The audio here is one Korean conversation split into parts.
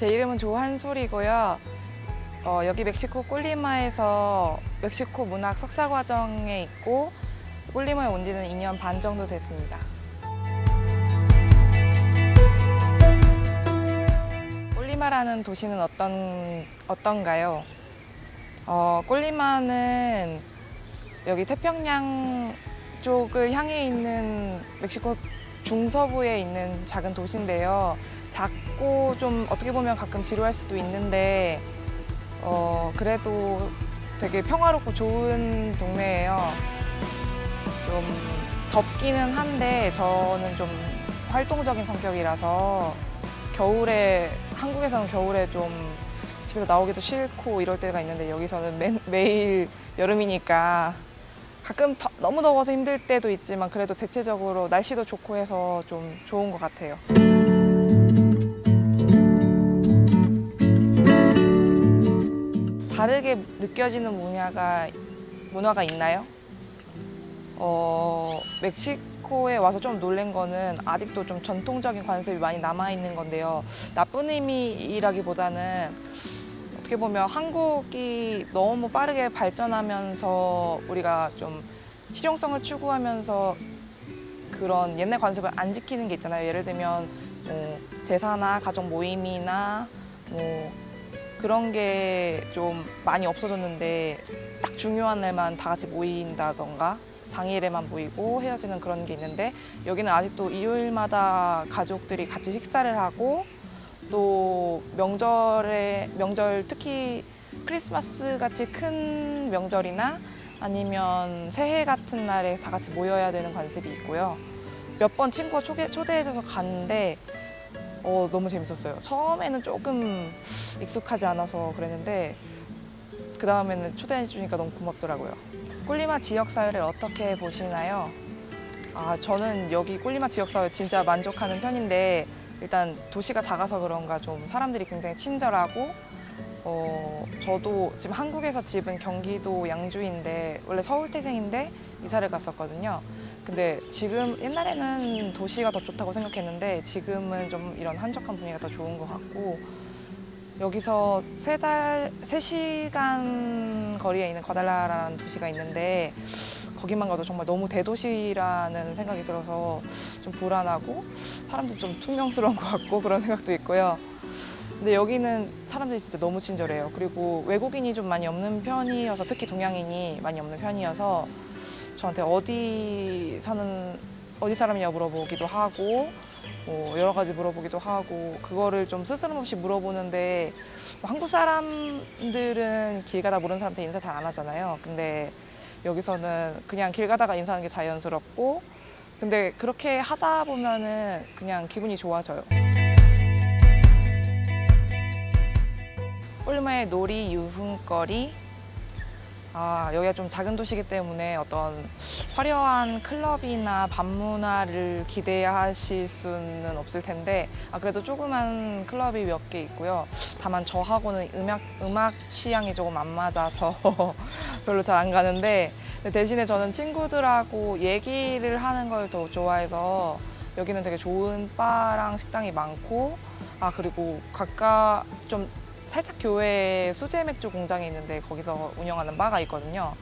제 이름은 조한솔이고요. 여기 멕시코 꼴리마에서 멕시코 문학 석사과정에 있고 꼴리마에 온 지는 2년 반 정도 됐습니다. 꼴리마라는 도시는 어떤가요? 꼴리마는 여기 태평양 쪽을 향해 있는 멕시코 중서부에 있는 작은 도시인데요. 작고 좀 어떻게 보면 가끔 지루할 수도 있는데 그래도 되게 평화롭고 좋은 동네예요. 좀 덥기는 한데 저는 좀 활동적인 성격이라서 한국에서는 겨울에 좀 집에서 나오기도 싫고 이럴 때가 있는데 여기서는 매일 여름이니까 가끔 너무 더워서 힘들 때도 있지만 그래도 대체적으로 날씨도 좋고 해서 좀 좋은 것 같아요. 다르게 느껴지는 문화가 있나요? 멕시코에 와서 좀 놀란 거는 아직도 좀 전통적인 관습이 많이 남아있는 건데요. 나쁜 의미라기보다는 어떻게 보면 한국이 너무 빠르게 발전하면서 우리가 좀 실용성을 추구하면서 그런 옛날 관습을 안 지키는 게 있잖아요. 예를 들면 제사나 가족 모임이나 그런 게 좀 많이 없어졌는데 딱 중요한 날만 다 같이 모인다던가 당일에만 모이고 헤어지는 그런 게 있는데 여기는 아직도 일요일마다 가족들이 같이 식사를 하고 또 명절 특히 크리스마스 같이 큰 명절이나 아니면 새해 같은 날에 다 같이 모여야 되는 관습이 있고요. 몇 번 친구가 초대해줘서 갔는데 너무 재밌었어요. 처음에는 조금 익숙하지 않아서 그랬는데 그 다음에는 초대해주니까 너무 고맙더라고요. 꼴리마 지역사회를 어떻게 보시나요? 저는 여기 꼴리마 지역사회 진짜 만족하는 편인데 일단 도시가 작아서 그런가 좀 사람들이 굉장히 친절하고 저도 지금 한국에서 집은 경기도 양주인데 원래 서울 태생인데 이사를 갔었거든요. 근데 지금 옛날에는 도시가 더 좋다고 생각했는데 지금은 좀 이런 한적한 분위기가 더 좋은 것 같고 여기서 3시간 거리에 있는 과달라라라는 도시가 있는데 거기만 가도 정말 너무 대도시라는 생각이 들어서 좀 불안하고 사람들이 좀 퉁명스러운 것 같고 그런 생각도 있고요. 근데 여기는 사람들이 진짜 너무 친절해요. 그리고 외국인이 좀 많이 없는 편이어서 특히 동양인이 많이 없는 편이어서 저한테 어디 사람이냐 물어보기도 하고 여러 가지 물어보기도 하고 그거를 좀 스스럼없이 물어보는데 한국 사람들은 길 가다 모르는 사람한테 인사 잘 안 하잖아요. 근데 여기서는 그냥 길 가다가 인사하는 게 자연스럽고 근데 그렇게 하다 보면은 그냥 기분이 좋아져요. 꼴리마의 놀이 유흥거리 여기가 좀 작은 도시이기 때문에 어떤 화려한 클럽이나 밤문화를 기대하실 수는 없을 텐데 그래도 조그만 클럽이 몇 개 있고요. 다만 저하고는 음악 취향이 조금 안 맞아서 별로 잘 안 가는데 대신에 저는 친구들하고 얘기를 하는 걸 더 좋아해서 여기는 되게 좋은 바랑 식당이 많고 그리고 가까 좀 살짝 교외에 수제 맥주 공장이 있는데 거기서 운영하는 바가 있거든요.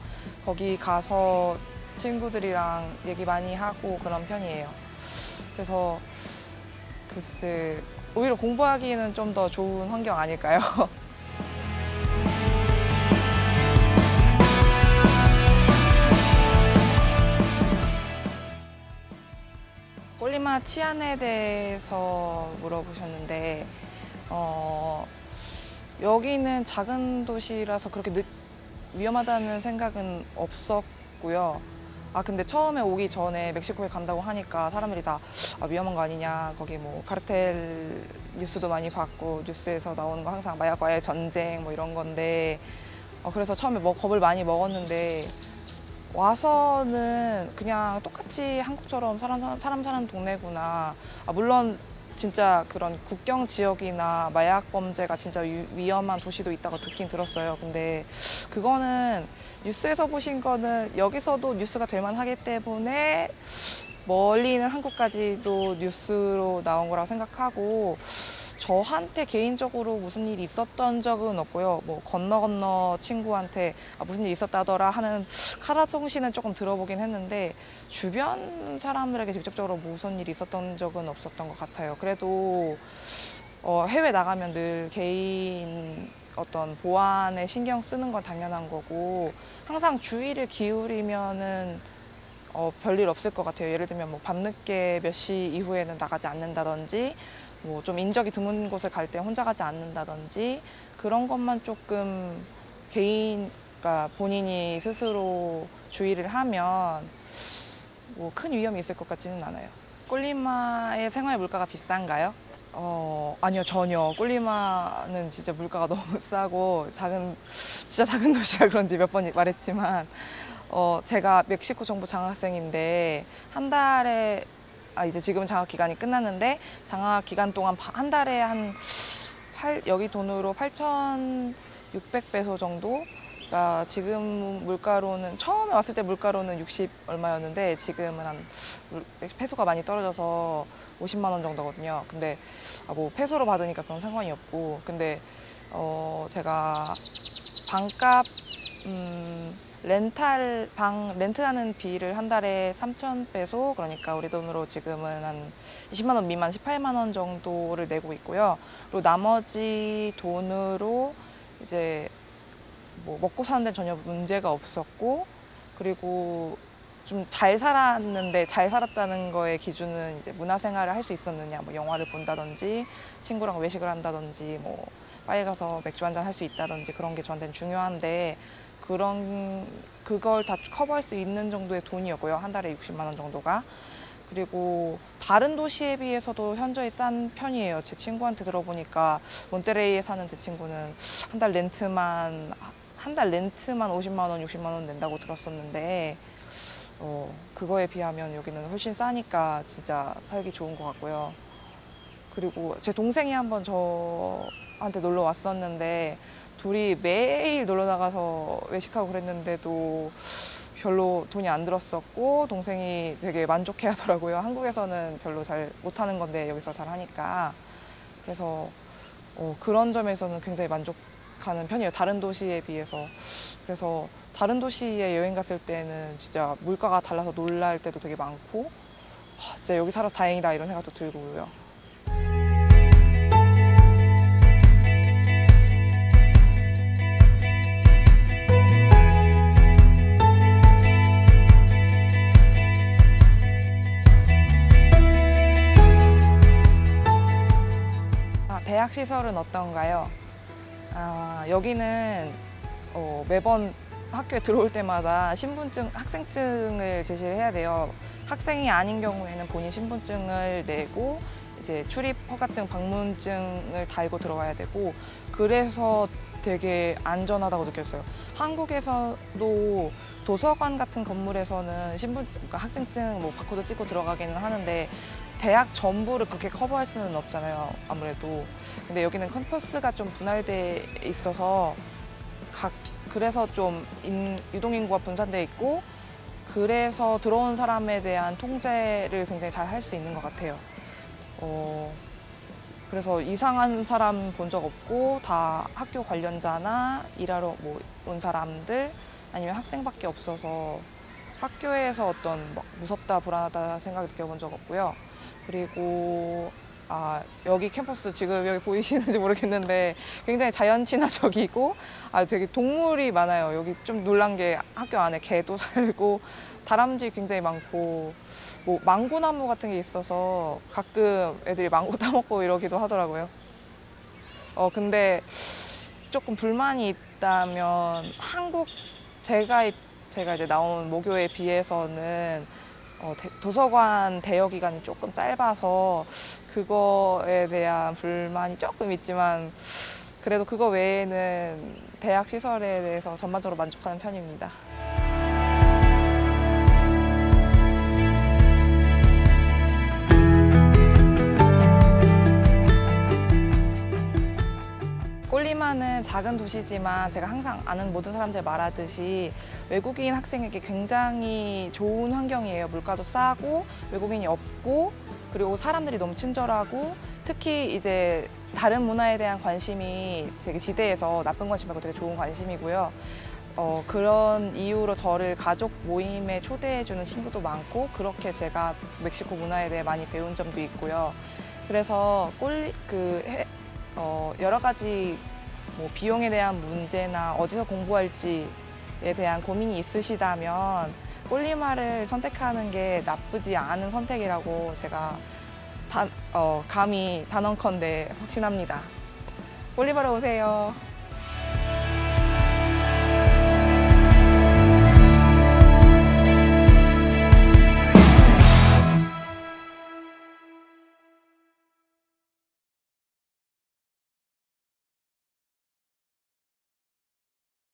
거기 가서 친구들이랑 얘기 많이 하고 그런 편이에요. 그래서 글쎄 오히려 공부하기에는 좀 더 좋은 환경 아닐까요? 꼴리마 치안에 대해서 물어보셨는데 여기는 작은 도시라서 그렇게 위험하다는 생각은 없었고요. 근데 처음에 오기 전에 멕시코에 간다고 하니까 사람들이 다 위험한 거 아니냐. 거기 뭐 카르텔 뉴스도 많이 봤고 뉴스에서 나오는 거 항상 마약과의 전쟁 뭐 이런 건데 그래서 처음에 겁을 많이 먹었는데 와서는 그냥 똑같이 한국처럼 사람 사는 동네구나. 물론 진짜 그런 국경 지역이나 마약 범죄가 진짜 위험한 도시도 있다고 듣긴 들었어요. 근데 그거는 뉴스에서 보신 거는 여기서도 뉴스가 될 만하기 때문에 멀리 있는 한국까지도 뉴스로 나온 거라고 생각하고 저한테 개인적으로 무슨 일이 있었던 적은 없고요. 뭐 건너 친구한테 무슨 일이 있었다더라 하는 카라통신은 조금 들어보긴 했는데 주변 사람들에게 직접적으로 무슨 일이 있었던 적은 없었던 것 같아요. 그래도 해외 나가면 늘 개인 어떤 보안에 신경 쓰는 건 당연한 거고 항상 주의를 기울이면은 별일 없을 것 같아요. 예를 들면 뭐 밤늦게 몇 시 이후에는 나가지 않는다든지 뭐 좀 인적이 드문 곳을 갈 때 혼자 가지 않는다든지 그런 것만 조금 그러니까 본인이 스스로 주의를 하면 뭐 큰 위험이 있을 것 같지는 않아요. 꼴리마의 생활 물가가 비싼가요? 아니요, 전혀. 꼴리마는 진짜 물가가 너무 싸고 진짜 작은 도시라 그런지 몇 번 말했지만 제가 멕시코 정부 장학생인데 한 달에 이제 지금 장학 기간이 끝났는데 장학 기간 동안 한 달에 여기 돈으로 8,600페소 정도가 지금 물가로는 처음에 왔을 때 물가로는 60 얼마였는데 지금은 페소가 많이 떨어져서 50만 원 정도거든요. 근데 뭐 페소로 받으니까 그건 상관이 없고 근데 제가 방값 방 렌트하는 비를 한 달에 3,000페소, 그러니까 우리 돈으로 지금은 한 20만 원 미만 18만 원 정도를 내고 있고요. 그리고 나머지 돈으로 이제 뭐 먹고 사는 데 전혀 문제가 없었고, 그리고 좀 잘 살았다는 거의 기준은 이제 문화생활을 할 수 있었느냐, 뭐 영화를 본다든지 친구랑 외식을 한다든지 뭐 바에 가서 맥주 한잔 할 수 있다든지 그런 게 저한테는 중요한데 그걸 다 커버할 수 있는 정도의 돈이었고요. 한 달에 60만 원 정도가. 그리고 다른 도시에 비해서도 현저히 싼 편이에요. 제 친구한테 들어보니까 몬테레이에 사는 제 친구는 한 달 렌트만 50만 원, 60만 원 낸다고 들었었는데 그거에 비하면 여기는 훨씬 싸니까 진짜 살기 좋은 것 같고요. 그리고 제 동생이 한번 저한테 놀러 왔었는데 둘이 매일 놀러 나가서 외식하고 그랬는데도 별로 돈이 안 들었었고 동생이 되게 만족해 하더라고요. 한국에서는 별로 잘 못하는 건데 여기서 잘 하니까. 그래서 그런 점에서는 굉장히 만족하는 편이에요. 다른 도시에 비해서. 그래서 다른 도시에 여행 갔을 때는 진짜 물가가 달라서 놀랄 때도 되게 많고 진짜 여기 살아서 다행이다 이런 생각도 들고요. 대학 시설은 어떤가요? 여기는 매번 학교에 들어올 때마다 학생증을 제시를 해야 돼요. 학생이 아닌 경우에는 본인 신분증을 내고 이제 출입 허가증, 방문증을 달고 들어와야 되고 그래서 되게 안전하다고 느꼈어요. 한국에서도 도서관 같은 건물에서는 그러니까 학생증 뭐 바코드 찍고 들어가기는 하는데 대학 전부를 그렇게 커버할 수는 없잖아요, 아무래도. 근데 여기는 캠퍼스가 좀 분할돼 있어서 그래서 좀 유동인구가 분산돼 있고 그래서 들어온 사람에 대한 통제를 굉장히 잘 할 수 있는 것 같아요. 그래서 이상한 사람 본 적 없고 다 학교 관련자나 일하러 온 사람들 아니면 학생밖에 없어서 학교에서 어떤 무섭다 불안하다 생각 느껴본 적 없고요. 그리고 여기 캠퍼스 지금 여기 보이시는지 모르겠는데 굉장히 자연 친화적이고 되게 동물이 많아요. 여기 좀 놀란 게 학교 안에 개도 살고 다람쥐 굉장히 많고 뭐 망고나무 같은 게 있어서 가끔 애들이 망고 따먹고 이러기도 하더라고요. 근데 조금 불만이 있다면 제가 이제 나온 모교에 비해서는 도서관 대여 기간이 조금 짧아서 그거에 대한 불만이 조금 있지만 그래도 그거 외에는 대학 시설에 대해서 전반적으로 만족하는 편입니다. 꼴리마는 콜리마르는 작은 도시지만 제가 항상 아는 모든 사람들 말하듯이 외국인 학생에게 굉장히 좋은 환경이에요. 물가도 싸고 외국인이 없고 그리고 사람들이 너무 친절하고 특히 이제 다른 문화에 대한 관심이 되게 지대해서 나쁜 관심 말고 되게 좋은 관심이고요. 그런 이유로 저를 가족 모임에 초대해주는 친구도 많고 그렇게 제가 멕시코 문화에 대해 많이 배운 점도 있고요. 그래서 여러 가지 뭐 비용에 대한 문제나 어디서 공부할지에 대한 고민이 있으시다면 꼴리마를 선택하는 게 나쁘지 않은 선택이라고 제가 감히 단언컨대 확신합니다. 꼴리마로 오세요.